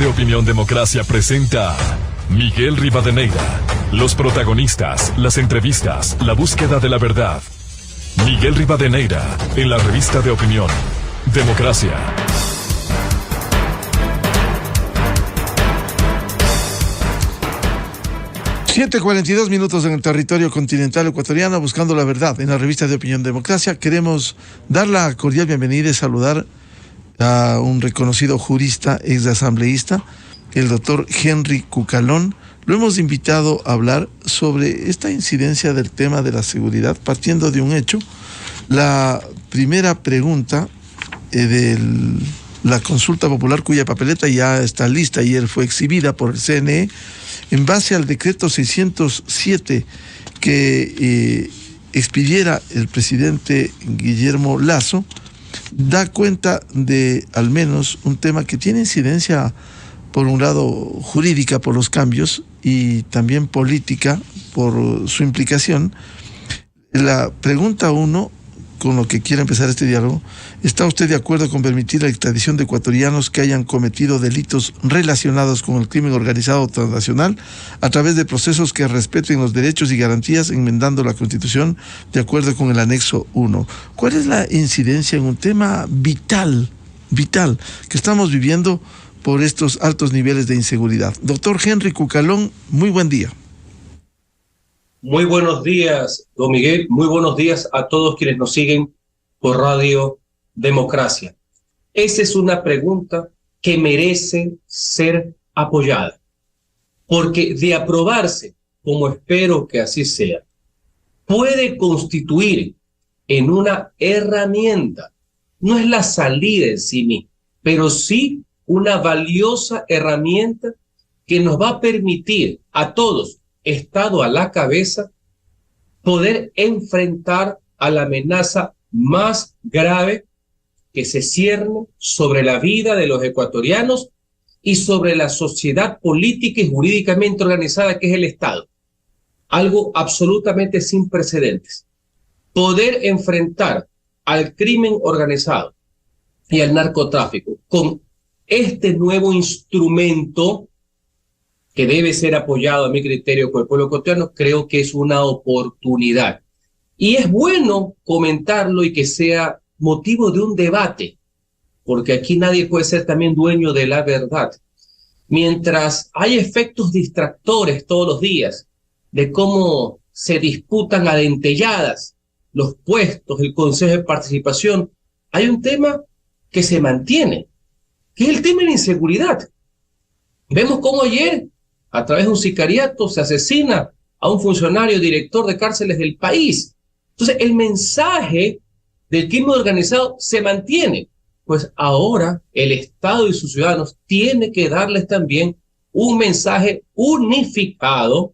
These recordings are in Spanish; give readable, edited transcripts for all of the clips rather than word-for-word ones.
de Opinión Democracia presenta Miguel Rivadeneira. Los protagonistas, las entrevistas, la búsqueda de la verdad. Miguel Rivadeneira, en la revista de Opinión Democracia. Siete 42 minutos en el territorio continental ecuatoriano, buscando la verdad en la revista de Opinión Democracia. Queremos dar la cordial bienvenida y saludar a un reconocido jurista, ex asambleísta, el doctor Henry Cucalón. Lo hemos invitado a hablar sobre esta incidencia del tema de la seguridad, partiendo de un hecho. La primera pregunta de la consulta popular, cuya papeleta ya está lista, ayer fue exhibida por el CNE, en base al decreto 607 que expidiera el presidente Guillermo Lasso, da cuenta de al menos un tema que tiene incidencia, por un lado jurídica por los cambios y también política por su implicación. La pregunta 1, con lo que quiere empezar este diálogo: ¿está usted de acuerdo con permitir la extradición de ecuatorianos que hayan cometido delitos relacionados con el crimen organizado transnacional a través de procesos que respeten los derechos y garantías, enmendando la Constitución de acuerdo con el anexo 1? ¿Cuál es la incidencia en un tema vital que estamos viviendo por estos altos niveles de inseguridad? Doctor Henry Cucalón, muy buen día. Muy buenos días, don Miguel. Muy buenos días a todos quienes nos siguen por Radio Democracia. Esa es una pregunta que merece ser apoyada, porque de aprobarse, como espero que así sea, puede constituir en una herramienta. No es la salida en sí misma, pero sí una valiosa herramienta que nos va a permitir a todos, Estado a la cabeza, poder enfrentar a la amenaza más grave que se cierne sobre la vida de los ecuatorianos y sobre la sociedad política y jurídicamente organizada que es el Estado. Algo absolutamente sin precedentes. Poder enfrentar al crimen organizado y al narcotráfico con este nuevo instrumento, que debe ser apoyado a mi criterio por el pueblo ecuatoriano, creo que es una oportunidad. Y es bueno comentarlo y que sea motivo de un debate, porque aquí nadie puede ser también dueño de la verdad. Mientras hay efectos distractores todos los días de cómo se disputan a dentelladas los puestos, el Consejo de Participación, hay un tema que se mantiene, que es el tema de la inseguridad. Vemos cómo ayer, a través de un sicariato, se asesina a un funcionario director de cárceles del país. Entonces, el mensaje del crimen organizado se mantiene. Pues ahora el Estado y sus ciudadanos tienen que darles también un mensaje unificado,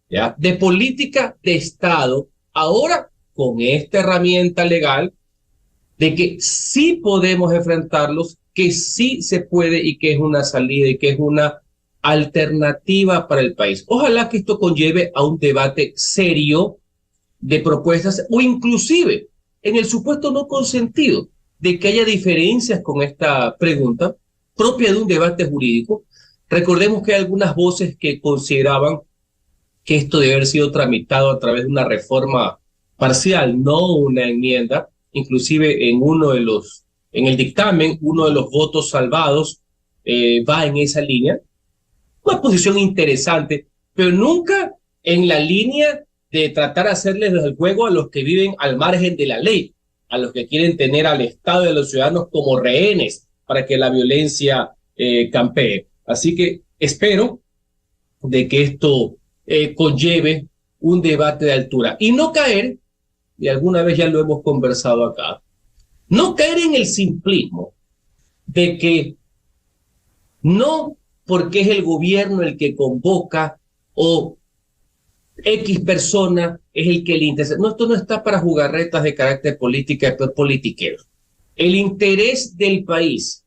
¿ya?, de política de Estado, ahora con esta herramienta legal, de que sí podemos enfrentarlos, que sí se puede y que es una salida y que es una alternativa para el país. Ojalá que esto conlleve a un debate serio de propuestas, o inclusive en el supuesto no consentido de que haya diferencias con esta pregunta propia de un debate jurídico. Recordemos que hay algunas voces que consideraban que esto debe haber sido tramitado a través de una reforma parcial, no una enmienda. Inclusive en el dictamen, uno de los votos salvados va en esa línea. Una posición interesante, pero nunca en la línea de tratar de hacerles el juego a los que viven al margen de la ley, a los que quieren tener al Estado y a los ciudadanos como rehenes para que la violencia campee. Así que espero de que esto conlleve un debate de altura y no caer, y alguna vez ya lo hemos conversado acá, no caer en el simplismo de que no porque es el gobierno el que convoca o X persona es el que le interesa. No, esto no está para jugarretas de carácter política, de politiqueros. El interés del país,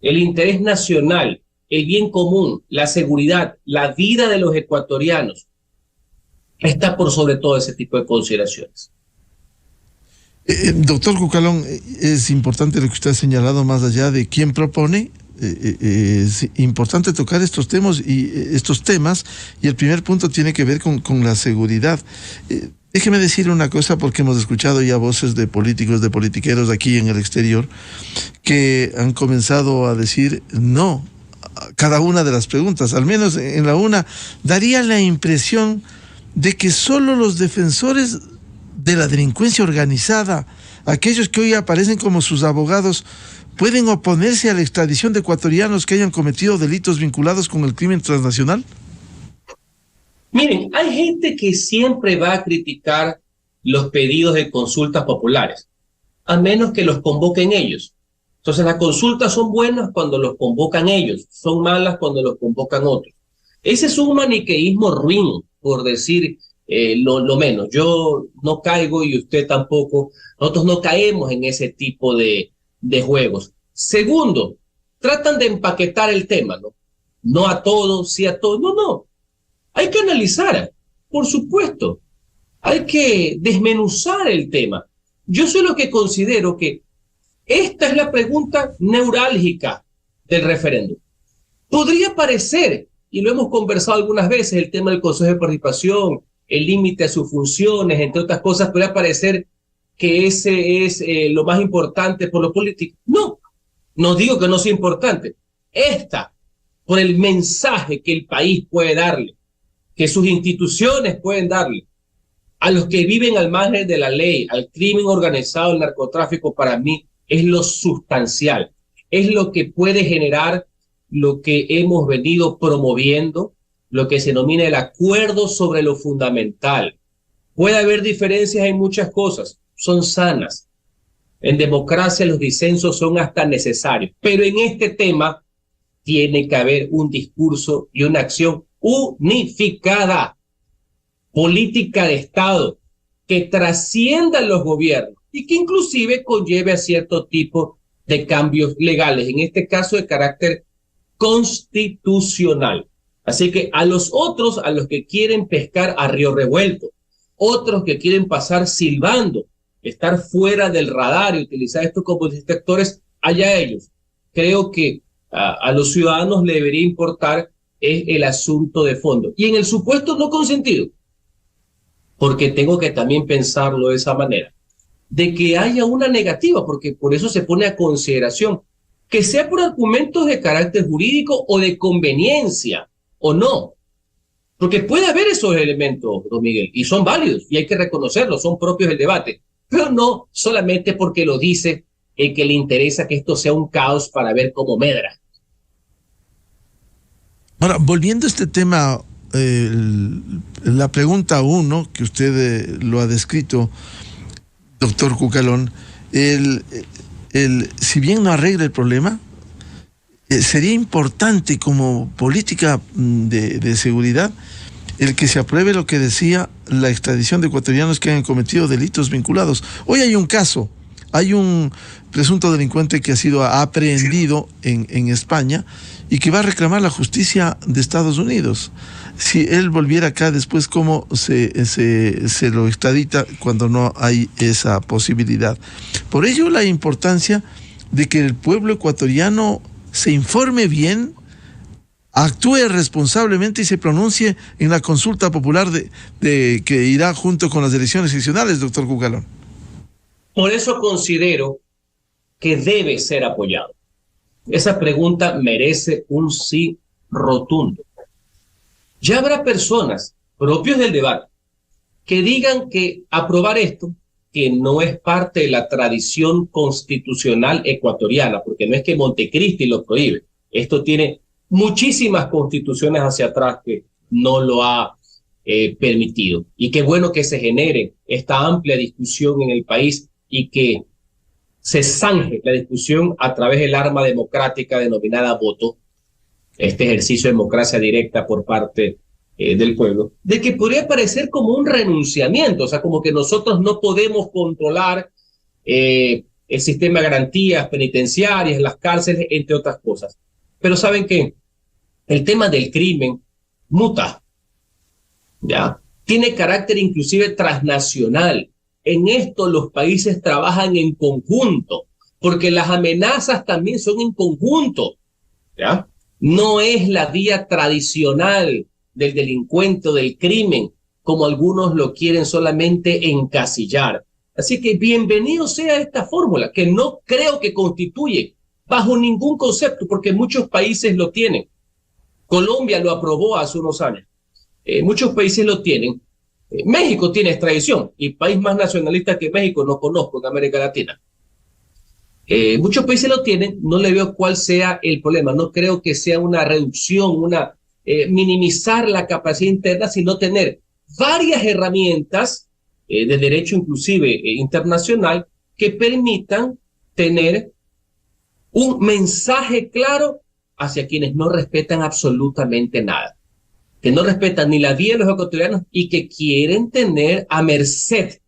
el interés nacional, el bien común, la seguridad, la vida de los ecuatorianos, está por sobre todo ese tipo de consideraciones. Doctor Cucalón, es importante lo que usted ha señalado, más allá de quién propone. es importante tocar estos temas y el primer punto tiene que ver con la seguridad. Déjeme decir una cosa, porque hemos escuchado ya voces de políticos, de politiqueros aquí en el exterior, que han comenzado a decir no a cada una de las preguntas. Al menos en la una, daría la impresión de que solo los defensores de la delincuencia organizada, aquellos que hoy aparecen como sus abogados, pueden oponerse a la extradición de ecuatorianos que hayan cometido delitos vinculados con el crimen transnacional. Miren, hay gente que siempre va a criticar los pedidos de consultas populares, a menos que los convoquen ellos. Entonces, las consultas son buenas cuando los convocan ellos, son malas cuando los convocan otros. Ese es un maniqueísmo ruin, por decir lo menos. Yo no caigo y usted tampoco. Nosotros no caemos en ese tipo de juegos. Segundo, tratan de empaquetar el tema, ¿no? No a todos, sí a todos. No. Hay que analizar, por supuesto. Hay que desmenuzar el tema. Yo soy lo que considero que esta es la pregunta neurálgica del referéndum. Podría parecer, y lo hemos conversado algunas veces, el tema del Consejo de Participación, el límite a sus funciones, entre otras cosas, podría parecer que ese es lo más importante por lo político. No digo que no sea importante. Esta, por el mensaje que el país puede darle, que sus instituciones pueden darle a los que viven al margen de la ley, al crimen organizado, al narcotráfico, para mí es lo sustancial, es lo que puede generar lo que hemos venido promoviendo, lo que se denomina el acuerdo sobre lo fundamental. Puede haber diferencias en muchas cosas, son sanas. En democracia los disensos son hasta necesarios, pero en este tema tiene que haber un discurso y una acción unificada, política de Estado, que trascienda los gobiernos y que inclusive conlleve a cierto tipo de cambios legales, en este caso de carácter constitucional. Así que a los otros, a los que quieren pescar a río revuelto, otros que quieren pasar silbando, estar fuera del radar y utilizar esto como distractores, allá ellos. Creo que a los ciudadanos le debería importar es el asunto de fondo. Y en el supuesto no consentido, porque tengo que también pensarlo de esa manera, de que haya una negativa, porque por eso se pone a consideración, que sea por argumentos de carácter jurídico o de conveniencia, o no. Porque puede haber esos elementos, don Miguel, y son válidos, y hay que reconocerlos, son propios del debate, pero no solamente porque lo dice el que le interesa que esto sea un caos para ver cómo medra. Ahora, volviendo a este tema, la pregunta 1, que usted lo ha descrito, doctor Cucalón, si bien no arregla el problema, sería importante como política de seguridad el que se apruebe lo que decía la extradición de ecuatorianos que han cometido delitos vinculados. Hoy hay un caso, hay un presunto delincuente que ha sido aprehendido en España y que va a reclamar la justicia de Estados Unidos. Si él volviera acá después, ¿cómo se lo extradita cuando no hay esa posibilidad? Por ello la importancia de que el pueblo ecuatoriano se informe bien, actúe responsablemente y se pronuncie en la consulta popular que irá junto con las elecciones seccionales, doctor Cucalón. Por eso considero que debe ser apoyado. Esa pregunta merece un sí rotundo. Ya habrá personas propios del debate que digan que aprobar esto, que no es parte de la tradición constitucional ecuatoriana, porque no es que Montecristi lo prohíbe. Esto tiene muchísimas constituciones hacia atrás que no lo ha permitido. Y qué bueno que se genere esta amplia discusión en el país y que se zanje la discusión a través del arma democrática denominada voto, este ejercicio de democracia directa por parte del pueblo, de que podría parecer como un renunciamiento, o sea, como que nosotros no podemos controlar el sistema de garantías penitenciarias, las cárceles, entre otras cosas. Pero ¿saben qué? El tema del crimen muta, ¿ya? Tiene carácter inclusive transnacional. En esto los países trabajan en conjunto, porque las amenazas también son en conjunto. ¿ya? No es la vía tradicional del delincuente o del crimen, como algunos lo quieren solamente encasillar. Así que bienvenido sea esta fórmula, que no creo que constituye bajo ningún concepto, porque muchos países lo tienen. Colombia lo aprobó hace unos años. Muchos países lo tienen. México tiene extradición, y país más nacionalista que México no conozco en América Latina. Muchos países lo tienen, no le veo cuál sea el problema. No creo que sea una reducción, minimizar la capacidad interna, sino tener varias herramientas de derecho inclusive internacional que permitan tener un mensaje claro hacia quienes no respetan absolutamente nada, que no respetan ni la vida de los ecuatorianos y que quieren tener a merced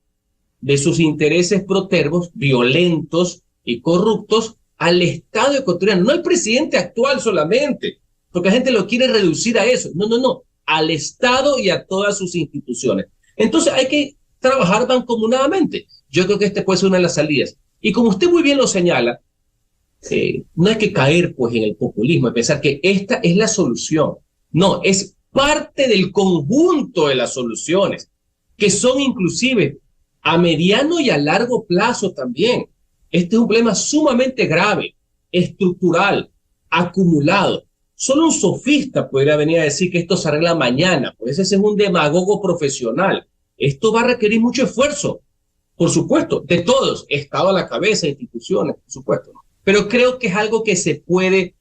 de sus intereses protervos, violentos y corruptos al Estado ecuatoriano, no al presidente actual solamente, porque la gente lo quiere reducir a eso. No, al Estado y a todas sus instituciones. Entonces hay que trabajar mancomunadamente. Yo creo que este puede ser una de las salidas. Y como usted muy bien lo señala, no hay que caer pues en el populismo y pensar que esta es la solución. No, es parte del conjunto de las soluciones, que son inclusive a mediano y a largo plazo también. Este es un problema sumamente grave, estructural, acumulado. Solo un sofista podría venir a decir que esto se arregla mañana, pues ese es un demagogo profesional. Esto va a requerir mucho esfuerzo, por supuesto, de todos, Estado a la cabeza, instituciones, por supuesto, ¿no? Pero creo que es algo que se puede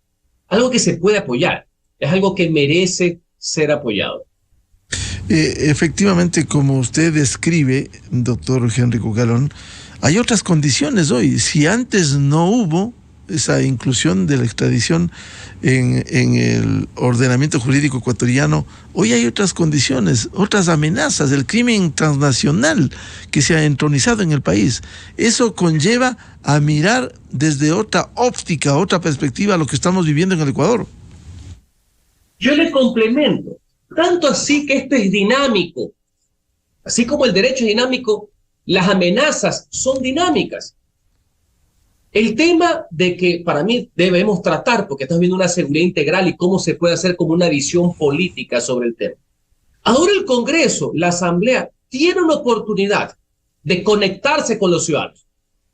apoyar, es algo que merece ser apoyado. Efectivamente, como usted describe, doctor Henry Cucalón, hay otras condiciones hoy. Si antes no hubo esa inclusión de la extradición en el ordenamiento jurídico ecuatoriano, hoy hay otras condiciones, otras amenazas, el crimen transnacional que se ha entronizado en el país. Eso conlleva a mirar desde otra óptica, otra perspectiva a lo que estamos viviendo en el Ecuador. Yo le complemento, tanto así que esto es dinámico, así como el derecho es dinámico, las amenazas son dinámicas. El tema de que para mí debemos tratar, porque estamos viendo una seguridad integral y cómo se puede hacer como una visión política sobre el tema. Ahora el Congreso, la Asamblea, tiene una oportunidad de conectarse con los ciudadanos,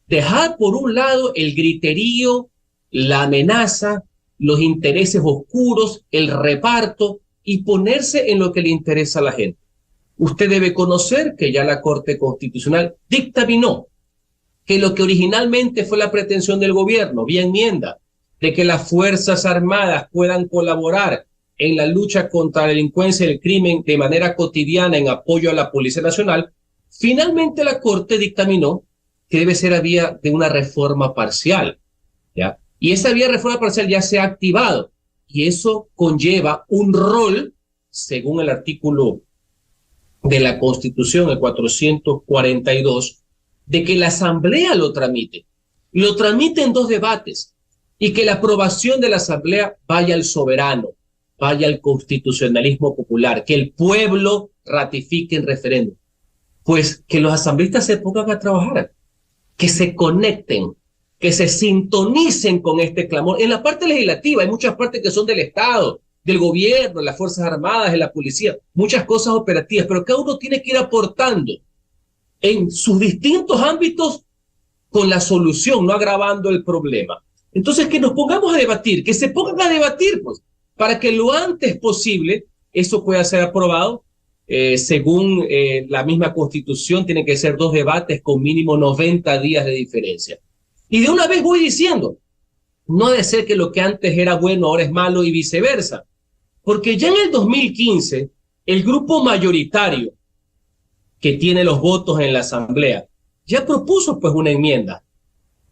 dejar por un lado el griterío, la amenaza, los intereses oscuros, el reparto y ponerse en lo que le interesa a la gente. Usted debe conocer que ya la Corte Constitucional dictaminó que lo que originalmente fue la pretensión del gobierno, vía enmienda, de que las Fuerzas Armadas puedan colaborar en la lucha contra la delincuencia y el crimen de manera cotidiana en apoyo a la Policía Nacional, finalmente la Corte dictaminó que debe ser a vía de una reforma parcial, ¿ya? Y esa vía de reforma parcial ya se ha activado, y eso conlleva un rol, según el artículo de la Constitución, el 442, de que la Asamblea lo tramite en 2 debates, y que la aprobación de la Asamblea vaya al soberano, vaya al constitucionalismo popular, que el pueblo ratifique en referéndum. Pues que los asambleístas se pongan a trabajar, que se conecten, que se sintonicen con este clamor. En la parte legislativa hay muchas partes que son del Estado, del gobierno, de las Fuerzas Armadas, de la policía, muchas cosas operativas, pero cada uno tiene que ir aportando en sus distintos ámbitos con la solución, no agravando el problema. Entonces, que nos pongamos a debatir, que se pongan a debatir, pues, para que lo antes posible eso pueda ser aprobado. Según la misma Constitución, tiene que ser 2 debates con mínimo 90 días de diferencia. Y de una vez voy diciendo, no debe ser que lo que antes era bueno ahora es malo y viceversa, porque ya en el 2015, el grupo mayoritario que tiene los votos en la Asamblea ya propuso pues una enmienda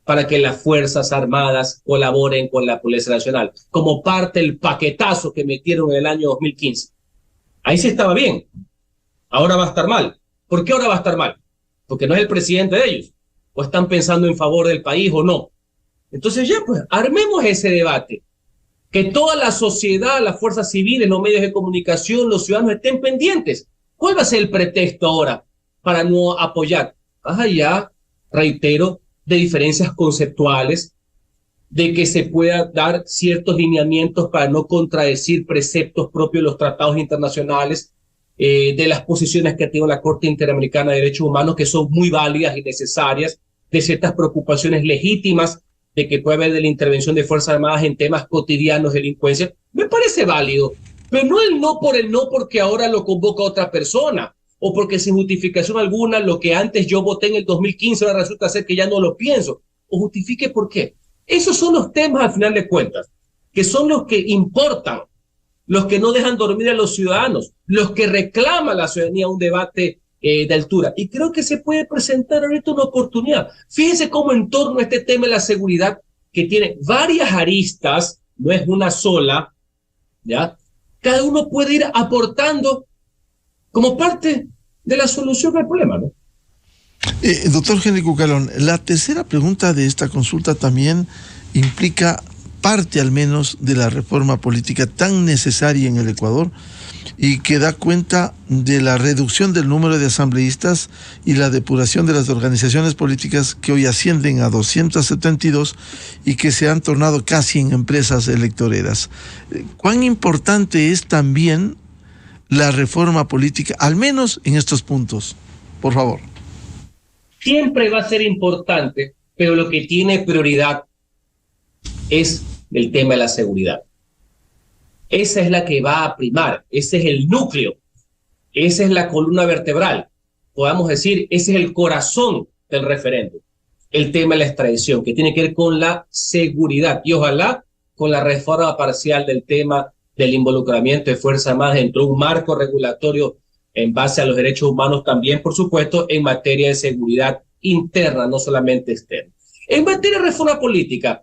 para que las Fuerzas Armadas colaboren con la Policía Nacional, como parte del paquetazo que metieron en el año 2015. Ahí sí estaba bien. Ahora va a estar mal. ¿Por qué ahora va a estar mal? Porque no es el presidente de ellos. O están pensando en favor del país o no. Entonces ya pues, armemos ese debate. Que toda la sociedad, las fuerzas civiles, los medios de comunicación, los ciudadanos estén pendientes. ¿Cuál va a ser el pretexto ahora para no apoyar? Más allá, reitero, de diferencias conceptuales, de que se pueda dar ciertos lineamientos para no contradecir preceptos propios de los tratados internacionales, de las posiciones que tiene la Corte Interamericana de Derechos Humanos, que son muy válidas y necesarias, de ciertas preocupaciones legítimas de que puede haber de la intervención de Fuerzas Armadas en temas cotidianos de delincuencia. Me parece válido, pero no el no porque ahora lo convoca otra persona, o porque sin justificación alguna lo que antes yo voté en el 2015 ahora resulta ser que ya no lo pienso, o justifique por qué. Esos son los temas al final de cuentas, que son los que importan, los que no dejan dormir a los ciudadanos, los que reclama la ciudadanía un debate de altura. Y creo que se puede presentar ahorita una oportunidad. Fíjense cómo en torno a este tema de la seguridad, que tiene varias aristas, no es una sola, ¿ya? Cada uno puede ir aportando como parte de la solución al problema, ¿no? Doctor Henry Cucalón, la tercera pregunta de esta consulta también implica parte al menos de la reforma política tan necesaria en el Ecuador y que da cuenta de la reducción del número de asambleístas y la depuración de las organizaciones políticas que hoy ascienden a 272 y que se han tornado casi en empresas electoreras. ¿Cuán importante es también la reforma política, al menos en estos puntos? Por favor. Siempre va a ser importante, pero lo que tiene prioridad es el tema de la seguridad. Esa es la que va a primar, ese es el núcleo, esa es la columna vertebral, podamos decir, ese es el corazón del referéndum, el tema de la extradición, que tiene que ver con la seguridad y ojalá con la reforma parcial del tema del involucramiento de Fuerzas Armadas dentro de un marco regulatorio en base a los derechos humanos también, por supuesto, en materia de seguridad interna, no solamente externa. En materia de reforma política,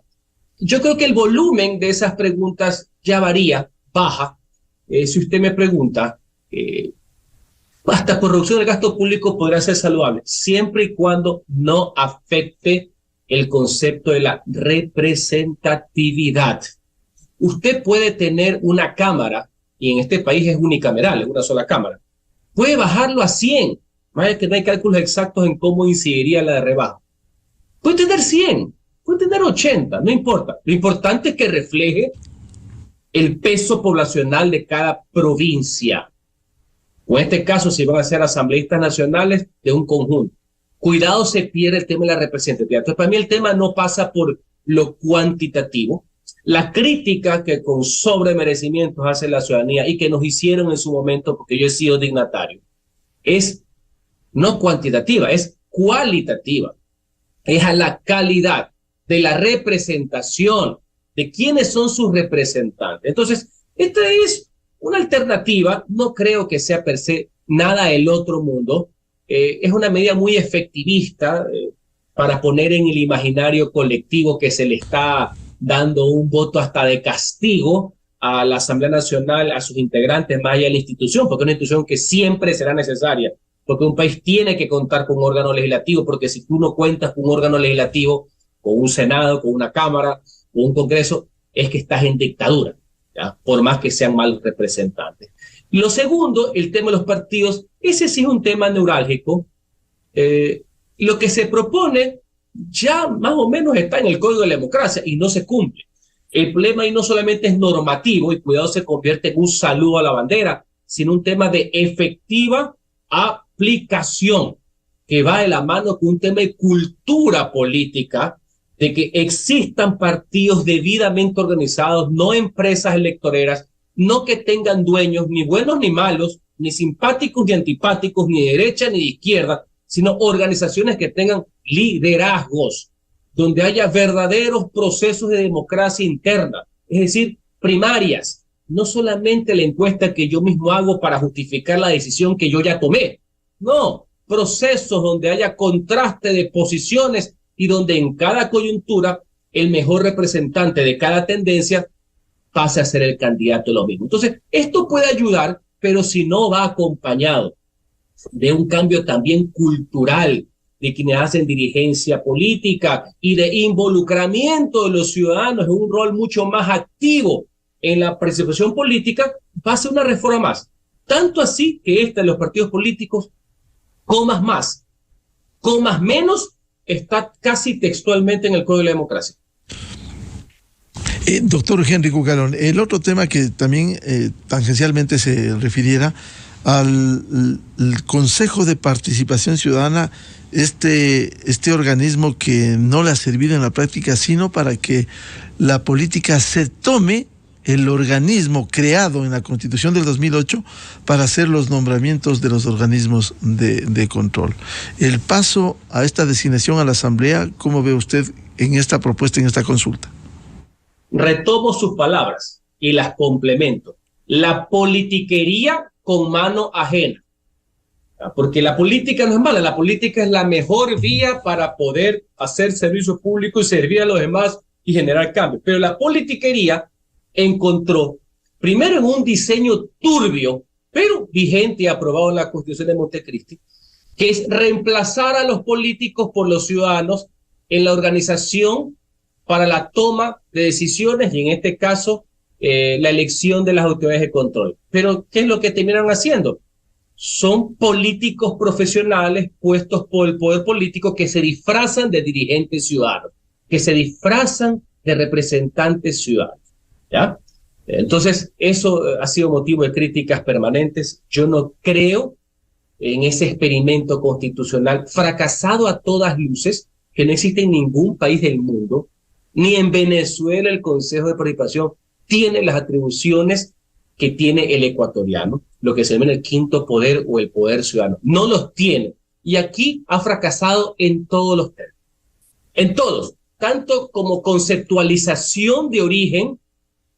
yo creo que el volumen de esas preguntas ya varía, baja. Si usted me pregunta, hasta por reducción del gasto público podrá ser saludable, siempre y cuando no afecte el concepto de la representatividad. Usted puede tener una cámara, y en este país es unicameral, es una sola cámara. Puede bajarlo a 100, más allá que no hay cálculos exactos en cómo incidiría la de rebaja. Puede tener 100, puede tener 80, no importa. Lo importante es que refleje el peso poblacional de cada provincia. O en este caso, si van a ser asambleístas nacionales de un conjunto. Cuidado, se pierde el tema de la representatividad. Entonces, para mí el tema no pasa por lo cuantitativo. La crítica que con sobremerecimientos hace la ciudadanía y que nos hicieron en su momento, porque yo he sido dignatario, es no cuantitativa, es cualitativa. Es a la calidad de la representación, de quiénes son sus representantes. Entonces, esta es una alternativa, no creo que sea per se nada del otro mundo, es una medida muy efectivista para poner en el imaginario colectivo que se le está dando un voto hasta de castigo a la Asamblea Nacional, a sus integrantes, más allá de la institución, porque es una institución que siempre será necesaria, porque un país tiene que contar con un órgano legislativo, porque si tú no cuentas con un órgano legislativo, con un Senado, con una Cámara, con un Congreso, es que estás en dictadura, ¿ya? Por más que sean malos representantes. Lo segundo, el tema de los partidos, ese sí es un tema neurálgico. Lo que se propone ya más o menos está en el Código de la Democracia y no se cumple. El problema ahí no solamente es normativo y cuidado se convierte en un saludo a la bandera, sino un tema de efectiva aplicación que va de la mano con un tema de cultura política, de que existan partidos debidamente organizados, no empresas electoreras, no que tengan dueños ni buenos ni malos, ni simpáticos ni antipáticos, ni de derecha ni de izquierda, sino organizaciones que tengan liderazgos, donde haya verdaderos procesos de democracia interna, es decir, primarias, no solamente la encuesta que yo mismo hago para justificar la decisión que yo ya tomé, no, procesos donde haya contraste de posiciones y donde en cada coyuntura el mejor representante de cada tendencia pase a ser el candidato de lo mismo. Entonces, esto puede ayudar, pero si no va acompañado de un cambio también cultural de quienes hacen dirigencia política y de involucramiento de los ciudadanos en un rol mucho más activo en la participación política, va a ser una reforma más. Tanto así que esta de los partidos políticos, comas más, comas menos, está casi textualmente en el Código de la Democracia. Doctor Henry Cucalón, el otro tema que también tangencialmente se refiriera al Consejo de Participación Ciudadana, este organismo que no le ha servido en la práctica, sino para que la política se tome el organismo creado en la Constitución del 2008 para hacer los nombramientos de los organismos de control. El paso a esta designación a la Asamblea, ¿cómo ve usted en esta propuesta, en esta consulta? Retomo sus palabras y las complemento. La politiquería con mano ajena. Porque la política no es mala, la política es la mejor vía para poder hacer servicio público y servir a los demás y generar cambios. Pero la politiquería encontró, primero en un diseño turbio, pero vigente y aprobado en la Constitución de Montecristi, que es reemplazar a los políticos por los ciudadanos en la organización para la toma de decisiones y en este caso la elección de las autoridades de control. Pero ¿qué es lo que terminan haciendo? Son políticos profesionales puestos por el poder político que se disfrazan de dirigentes ciudadanos, que se disfrazan de representantes ciudadanos, ¿ya? Entonces, eso ha sido motivo de críticas permanentes. Yo no creo en ese experimento constitucional fracasado a todas luces, que no existe en ningún país del mundo, ni en Venezuela el Consejo de Participación tiene las atribuciones que tiene el ecuatoriano, lo que se llama el quinto poder o el poder ciudadano. No los tiene. Y aquí ha fracasado en todos los términos. En todos. Tanto como conceptualización de origen,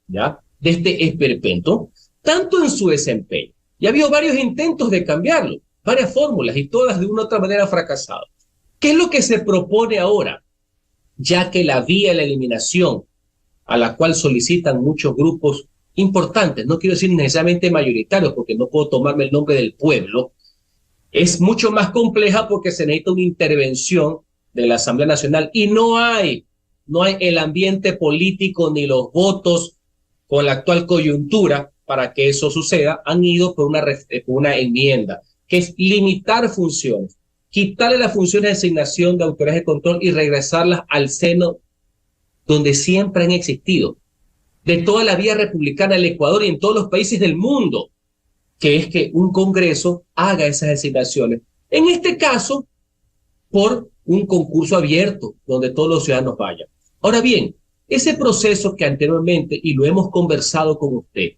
¿ya?, de este esperpento, tanto en su desempeño. Y ha habido varios intentos de cambiarlo, varias fórmulas, y todas de una u otra manera han fracasado. ¿Qué es lo que se propone ahora? Ya que la vía de la eliminación, a la cual solicitan muchos grupos importantes, no quiero decir necesariamente mayoritarios, porque no puedo tomarme el nombre del pueblo, es mucho más compleja porque se necesita una intervención de la Asamblea Nacional y no hay el ambiente político ni los votos con la actual coyuntura para que eso suceda. Han ido por una enmienda, que es limitar funciones, quitarle las funciones de asignación de autoridades de control y regresarlas al seno donde siempre han existido, de toda la vía republicana del Ecuador y en todos los países del mundo, que es que un Congreso haga esas designaciones. En este caso, por un concurso abierto, donde todos los ciudadanos vayan. Ahora bien, ese proceso que anteriormente, y lo hemos conversado con usted,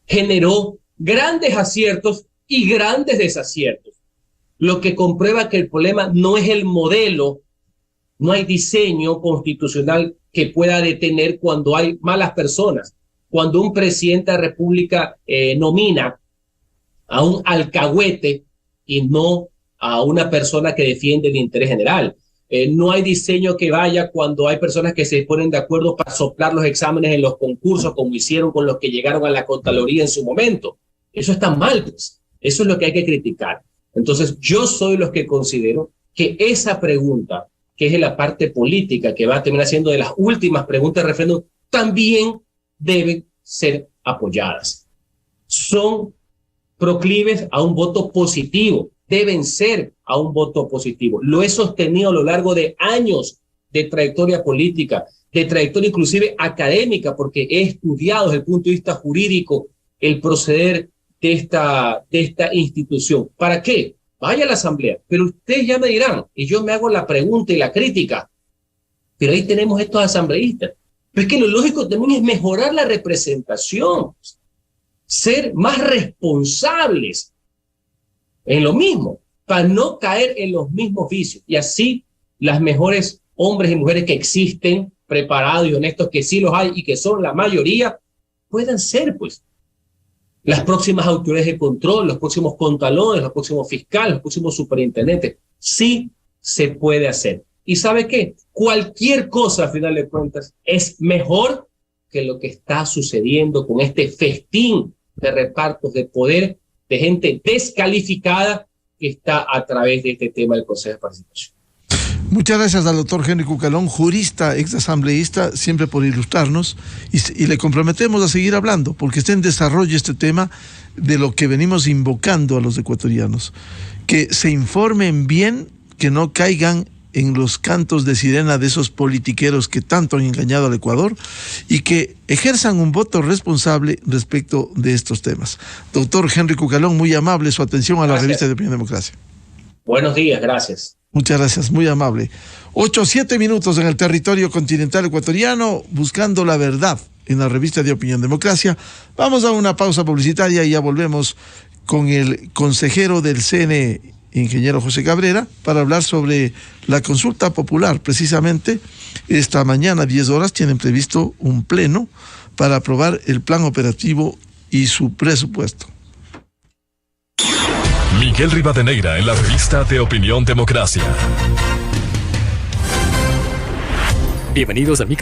generó grandes aciertos y grandes desaciertos, lo que comprueba que el problema no es el modelo, no hay diseño constitucional que pueda detener cuando hay malas personas. Cuando un presidente de la República nomina a un alcahuete y no a una persona que defiende el interés general. No hay diseño que vaya cuando hay personas que se ponen de acuerdo para soplar los exámenes en los concursos, como hicieron con los que llegaron a la Contraloría en su momento. Eso está mal, pues. Eso es lo que hay que criticar. Entonces, yo soy los que considero que esa pregunta, que es de la parte política, que va a terminar siendo de las últimas preguntas de referéndum, también deben ser apoyadas. Son proclives a un voto positivo, deben ser a un voto positivo. Lo he sostenido a lo largo de años de trayectoria política, de trayectoria inclusive académica, porque he estudiado desde el punto de vista jurídico el proceder de esta institución. ¿Para qué? Vaya a la Asamblea, pero ustedes ya me dirán, y yo me hago la pregunta y la crítica, pero ahí tenemos estos asambleístas. Pero es que lo lógico también es mejorar la representación, ser más responsables en lo mismo, para no caer en los mismos vicios. Y así las mejores hombres y mujeres que existen, preparados y honestos, que sí los hay y que son la mayoría, puedan ser, pues, las próximas autoridades de control, los próximos contralores, los próximos fiscales, los próximos superintendentes. Sí se puede hacer. ¿Y sabe qué? Cualquier cosa, a final de cuentas, es mejor que lo que está sucediendo con este festín de repartos de poder de gente descalificada que está a través de este tema del Consejo de Participación. Muchas gracias al doctor Henry Cucalón, jurista, exasambleísta, siempre por ilustrarnos, y le comprometemos a seguir hablando, porque está en desarrollo este tema de lo que venimos invocando a los ecuatorianos, que se informen bien, que no caigan en los cantos de sirena de esos politiqueros que tanto han engañado al Ecuador y que ejerzan un voto responsable respecto de estos temas. Doctor Henry Cucalón, muy amable su atención a la revista de Opinión Democracia. Buenos días, gracias. Muchas gracias, muy amable. 8-7 minutos en el territorio continental ecuatoriano, buscando la verdad en la revista de Opinión Democracia. Vamos a una pausa publicitaria y ya volvemos con el consejero del CNE, ingeniero José Cabrera, para hablar sobre la consulta popular. Precisamente esta mañana, 10 horas, tienen previsto un pleno para aprobar el plan operativo y su presupuesto. Miguel Rivadeneira en la revista de Opinión Democracia. Bienvenidos a Micro